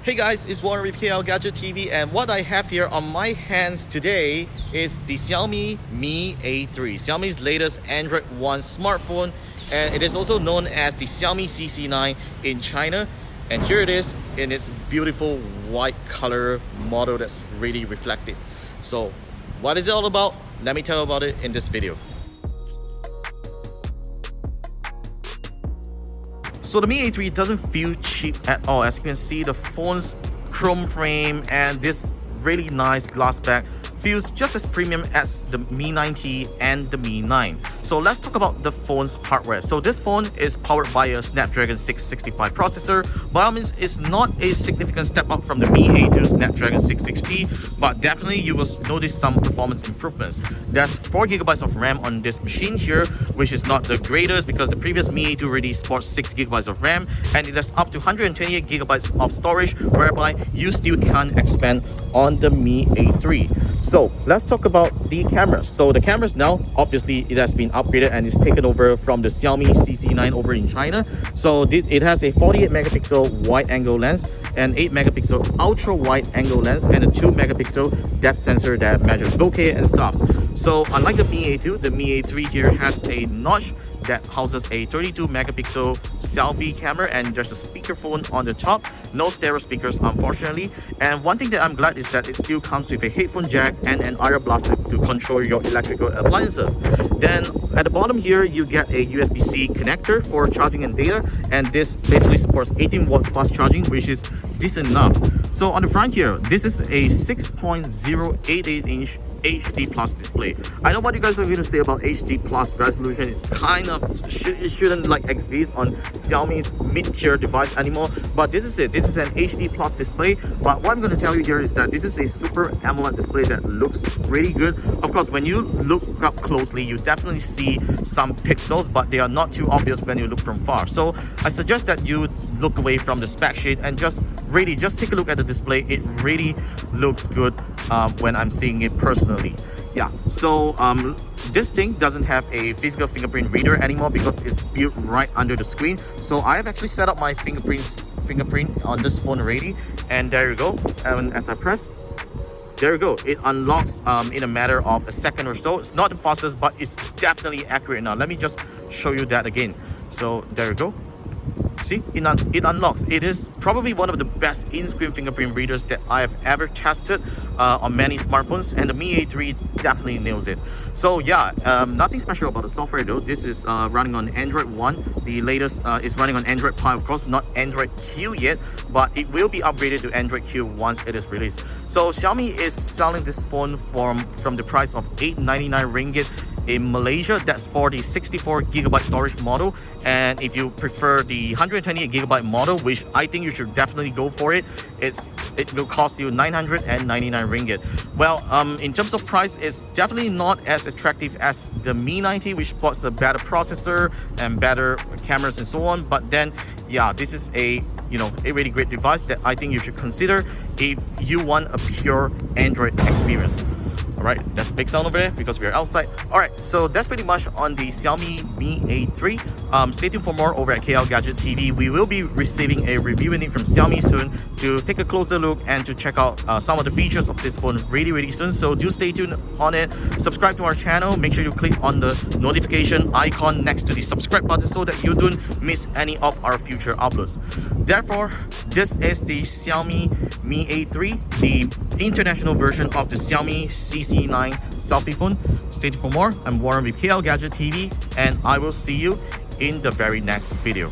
Hey guys, it's Warren with KLGadgetTV, and what I have here on my hands today is the Xiaomi Mi A3, Xiaomi's latest Android One smartphone, and it is also known as the Xiaomi CC9 in China. And here it is in its beautiful white color model that's really reflective. So what is it all about? Let me tell you about it in this video. So the Mi A3 doesn't feel cheap at all. As you can see, the phone's chrome frame and this really nice glass back feels just as premium as the Mi 9T and the Mi 9. So let's talk about the phone's hardware. So this phone is powered by a Snapdragon 665 processor. By all means, it's not a significant step up from the Mi A2 Snapdragon 660, but definitely you will notice some performance improvements. There's 4GB of RAM on this machine here, which is not the greatest because the previous Mi A2 already sports 6GB of RAM, and it has up to 128GB of storage, whereby you still can expand on the Mi A3. So let's talk about the cameras. So the cameras now, obviously it has been upgraded and is taken over from the Xiaomi CC9 over in China. So it has a 48 megapixel wide angle lens, and 8 megapixel ultra wide angle lens, and a 2 megapixel depth sensor that measures bokeh and stuff. So unlike the Mi A2, the Mi A3 here has a notch that houses a 32 megapixel selfie camera, and there's a speakerphone on the top. No stereo speakers, unfortunately. And one thing that I'm glad is that it still comes with a headphone jack and an IR blaster to control your electrical appliances. Then at the bottom here, you get a USB-C connector for charging and data, and this basically supports 18 watts fast charging, which is decent enough. So on the front here, this is a 6.088-inch HD plus display. I know what you guys are going to say about HD plus resolution. It kind of shouldn't like exist on Xiaomi's mid-tier device anymore, but this is it. This is an HD plus display. But what I'm going to tell you here is that this is a Super AMOLED display that looks really good. Of course, when you look up closely, you definitely see some pixels, but they are not too obvious when you look from far. So I suggest that you look away from the spec sheet and just take a look at the display. It really looks good when I'm seeing it personally. Yeah, so this thing doesn't have a physical fingerprint reader anymore because it's built right under the screen. So I have actually set up my fingerprint on this phone already, and there you go. And as I press, there you go, it unlocks in a matter of a second or so. It's not the fastest, but it's definitely accurate. Now let me just show you that again. So there you go. See, it unlocks. It is probably one of the best in-screen fingerprint readers that I have ever tested on many smartphones, and the Mi A3 definitely nails it. So yeah, nothing special about the software though. This is running on Android One. The latest is running on Android Pie, of course, not Android Q yet, but it will be upgraded to Android Q once it is released. So Xiaomi is selling this phone from the price of 899 ringgit. In Malaysia, that's for the 64GB storage model, and if you prefer the 128GB model, which I think you should definitely go for it, it will cost you 999 ringgit. Well, in terms of price, it's definitely not as attractive as the Mi 9T, which sports a better processor and better cameras and so on. But then, yeah, this is a really great device that I think you should consider if you want a pure Android experience. Alright, that's a big sound over there because we're outside. Alright, so that's pretty much on the Xiaomi Mi A3. Stay tuned for more over at KLGadgetTV. We will be receiving a review unit from Xiaomi soon to take a closer look and to check out some of the features of this phone really soon. So do stay tuned on it. Subscribe to our channel. Make sure you click on the notification icon next to the subscribe button so that you don't miss any of our future uploads. Therefore, this is the Xiaomi Mi A3, the international version of the Xiaomi CC9 selfie phone. Stay tuned for more. I'm Warren with KLGadgetTV, and I will see you in the very next video.